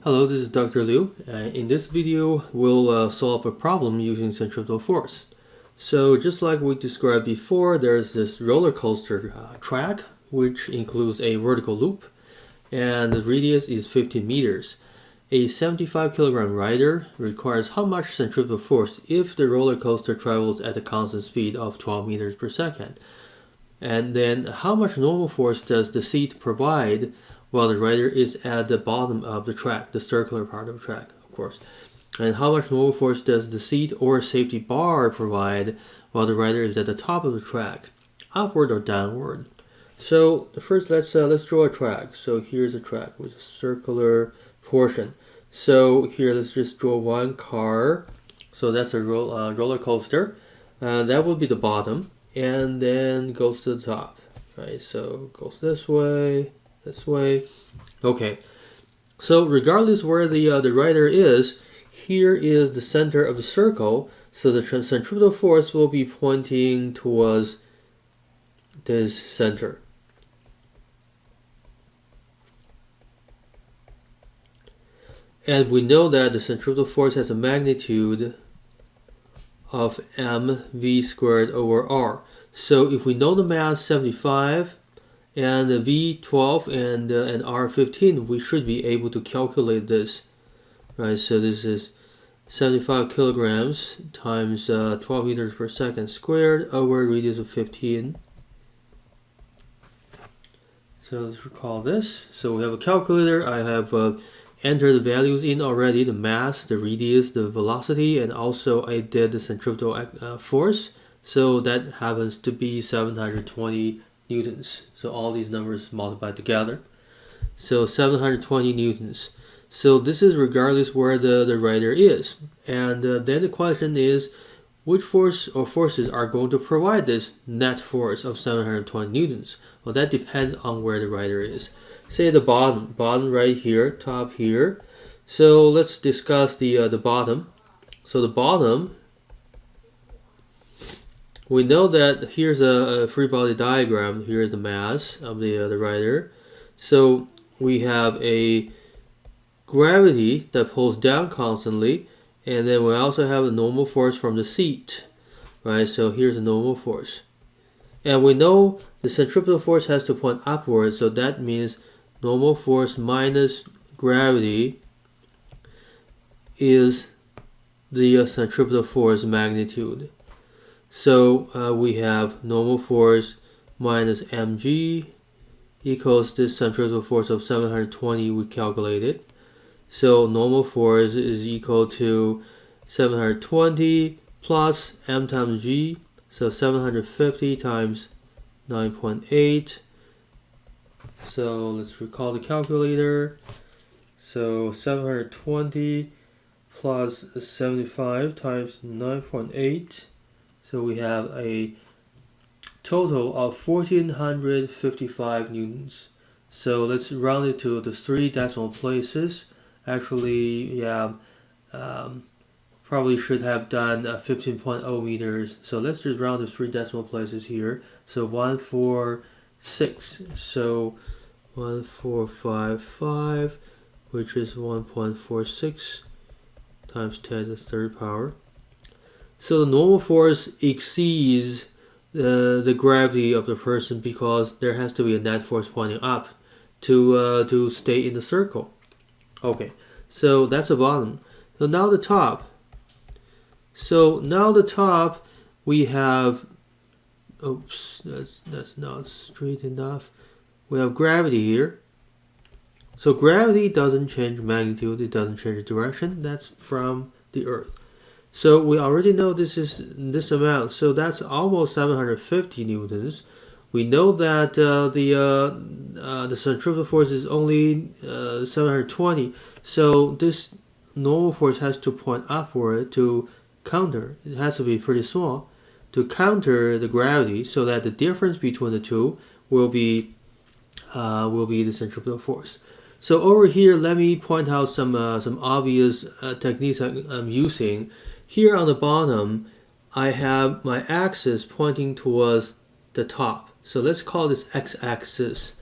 Hello, this is Dr. Liu. In this video, we'll solve a problem using centripetal force. So just like we described before, there's this roller coaster track, which includes a vertical loop, and the radius is 15 meters. A 75 kilogram rider requires how much centripetal force if the roller coaster travels at a constant speed of 12 meters per second? And then how much normal force does the seat provide while the rider is at the bottom of the track, the circular part of the track, of course. And how much normal force does the seat or safety bar provide while the rider is at the top of the track, upward or downward? So first let's draw a track. So here's a track with a circular portion. So here let's just draw one car. So that's a roller coaster. That would be the bottom, and then goes to the top, right? So goes this way. Okay, so regardless where the rider is, here is the center of the circle, so the centripetal force will be pointing towards this center. And we know that the centripetal force has a magnitude of mv squared over r. So if we know the mass 75 and V12 and R15, we should be able to calculate this, right? So this is 75 kilograms times 12 meters per second squared over a radius of 15. So let's recall this. So we have a calculator. I have entered the values in already, the mass, the radius, the velocity, and also I did the centripetal force. So that happens to be 720 newtons. So all these numbers multiplied together. So 720 newtons. So this is regardless where the rider is. And then the question is, which force or forces are going to provide this net force of 720 newtons? Well, that depends on where the rider is. Say the bottom right here, top here. So let's discuss the bottom. So the bottom, we know that here's a free body diagram. Here's the mass of the rider. So we have a gravity that pulls down constantly, and then we also have a normal force from the seat, right? So here's a normal force. And we know the centripetal force has to point upward, so that means normal force minus gravity is the centripetal force magnitude. So we have normal force minus mg equals this centripetal force of 720 we calculated. So normal force is equal to 720 plus m times g, so 750 times 9.8. So let's recall the calculator. So 720 plus 75 times 9.8. So we have a total of 1455 newtons. So let's round it to the 3 decimal places. Actually, yeah, probably should have done 15.0 meters. So let's just round to 3 decimal places here. So 146. So 1455, which is 1.46 times 10 to the third power. So the normal force exceeds the gravity of the person because there has to be a net force pointing up to stay in the circle. Okay, so that's the bottom. So now the top. So now the top, we have, oops, that's not straight enough. We have gravity here. So gravity doesn't change magnitude, it doesn't change direction. That's from the Earth. So we already know this is this amount. So that's almost 750 newtons. We know that the centripetal force is only 720. So this normal force has to point upward to counter. It has to be pretty small to counter the gravity, so that the difference between the two will be the centripetal force. So over here, let me point out some obvious techniques I'm using. Here on the bottom, I have my axis pointing towards the top. So let's call this x-axis.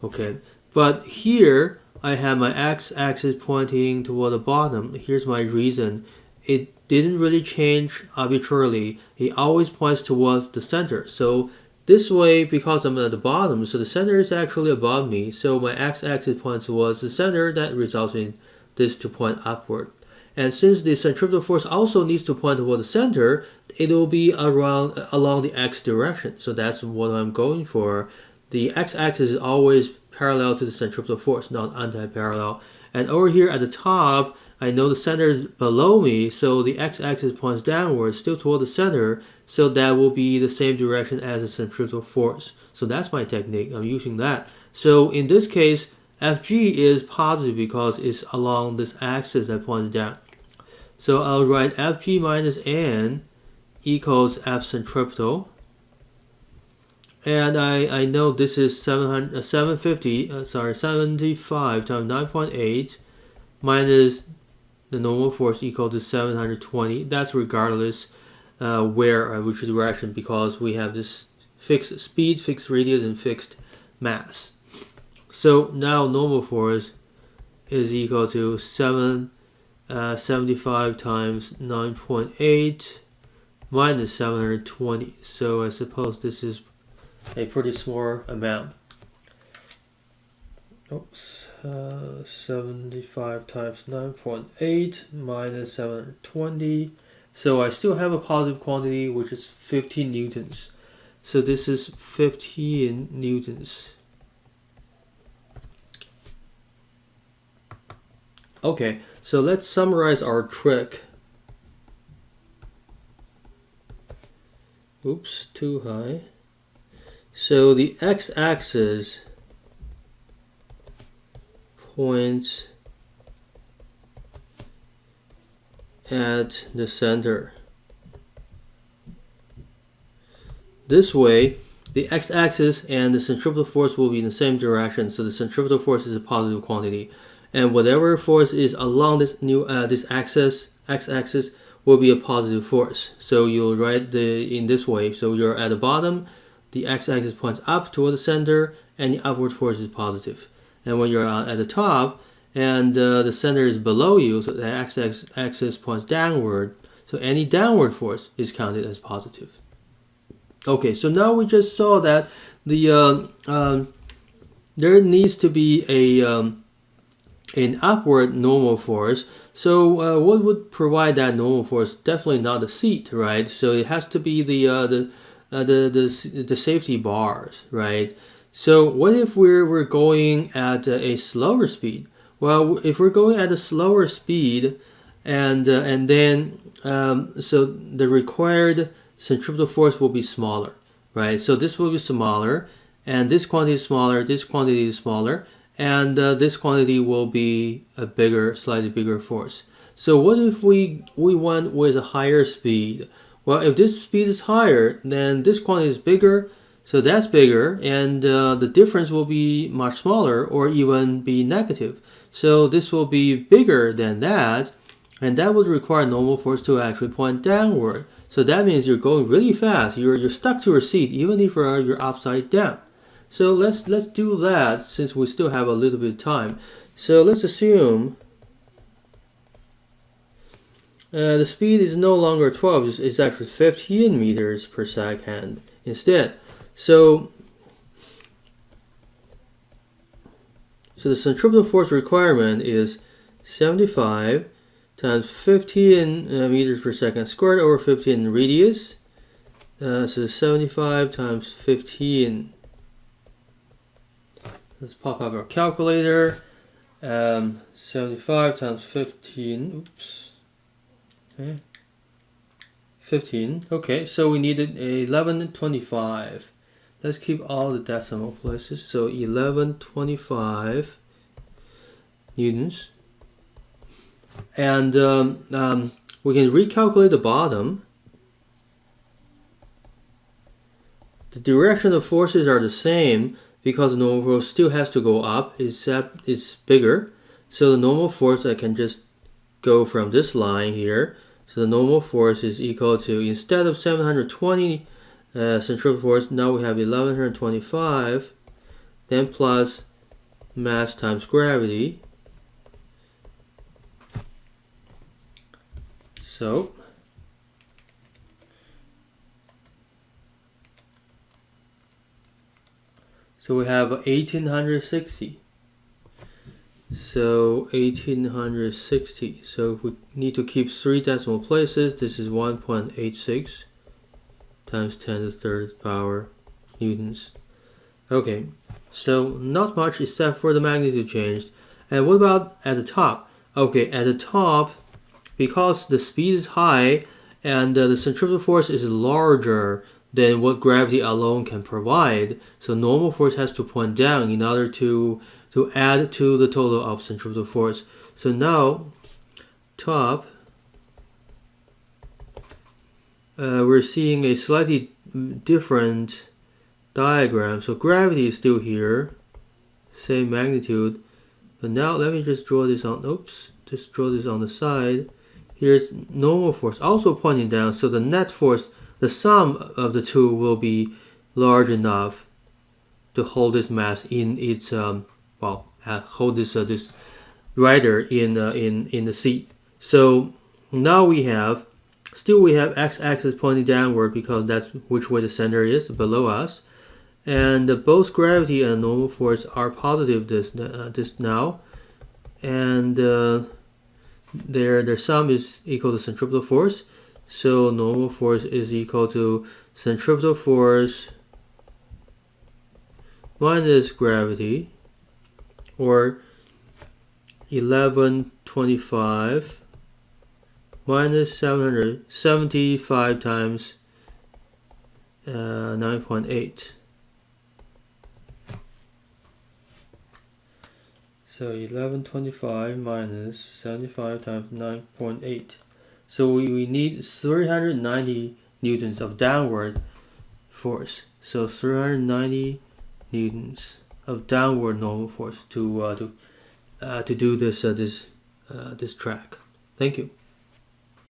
Okay, but here I have my x-axis pointing toward the bottom. Here's my reason. It didn't really change arbitrarily. It always points towards the center. So this way, because I'm at the bottom, so the center is actually above me. So my x-axis points towards the center. That results in this to point upward. And since the centripetal force also needs to point toward the center, it will be along the x direction. So that's what I'm going for. The x-axis is always parallel to the centripetal force, not anti-parallel. And over here at the top, I know the center is below me, so the x-axis points downwards, still toward the center, so that will be the same direction as the centripetal force. So that's my technique. I'm using that. So in this case, Fg is positive because it's along this axis that points down. So I'll write Fg minus n equals F centripetal. And I know this is 75 times 9.8 minus the normal force equal to 720. That's regardless which direction, because we have this fixed speed, fixed radius, and fixed mass. So now normal force is equal to 75 times 9.8 minus 720. So I suppose this is a pretty small amount. Oops, 75 times 9.8 minus 720. So I still have a positive quantity, which is 15 newtons. So this is 15 newtons. Okay, so let's summarize our trick. Oops, too high. So the x-axis points at the center. This way, the x-axis and the centripetal force will be in the same direction, so the centripetal force is a positive quantity. And whatever force is along this this x-axis will be a positive force. So you'll write in this way. So you're at the bottom, the x-axis points up toward the center, and the upward force is positive. And when you're at the top, and the center is below you, so the x-axis points downward, so any downward force is counted as positive. Okay, so now we just saw that there needs to be an upward normal force. So what would provide that normal force? Definitely not the seat, right? So it has to be the safety bars, right? So what if we're going at a slower speed? Well, if we're going at a slower speed, and then so the required centripetal force will be smaller, right? So this will be smaller, and this quantity is smaller, this quantity is smaller, and this quantity will be a slightly bigger force. So what if we went with a higher speed? Well, if this speed is higher, then this quantity is bigger, so that's bigger, and the difference will be much smaller or even be negative. So this will be bigger than that, and that would require normal force to actually point downward. So that means you're going really fast. You're stuck to your seat even if you're upside down. So let's do that since we still have a little bit of time. So let's assume the speed is no longer 12, it's actually 15 meters per second instead. So the centripetal force requirement is 75 times 15 meters per second squared over 15 radius. So 75 times 15. Let's pop up our calculator. 75 times 15. Oops. Okay. 15. Okay, so we needed 1125. Let's keep all the decimal places. So 1125 newtons. And we can recalculate the bottom. The direction of forces are the same because the normal force still has to go up, except it's bigger. So the normal force, I can just go from this line here. So the normal force is equal to, instead of 720 centripetal force, now we have 1125, then plus mass times gravity. So we have 1860. So 1860. So if we need to keep 3 decimal places, this is 1.86 times 10 to the third power newtons. Okay, so not much except for the magnitude changed. And what about at the top? Okay, at the top, because the speed is high and the centripetal force is larger than what gravity alone can provide, so normal force has to point down in order to add to the total of centripetal force. So now, top, we're seeing a slightly different diagram. So gravity is still here, same magnitude, but now let me just draw this on. Oops, just draw this on the side. Here's normal force also pointing down. So the net force, the sum of the two, will be large enough to hold this mass in its hold this this rider in the seat. So now we have x-axis pointing downward because that's which way the center is, below us. And both gravity and normal force are positive this now, and their sum is equal to centripetal force. So normal force is equal to centripetal force minus gravity, or 1125 minus 775 times 9.8. So 1125 minus 75 times 9.8. So we need 390 newtons of downward force. So 390 newtons of downward normal force to do this track. Thank you.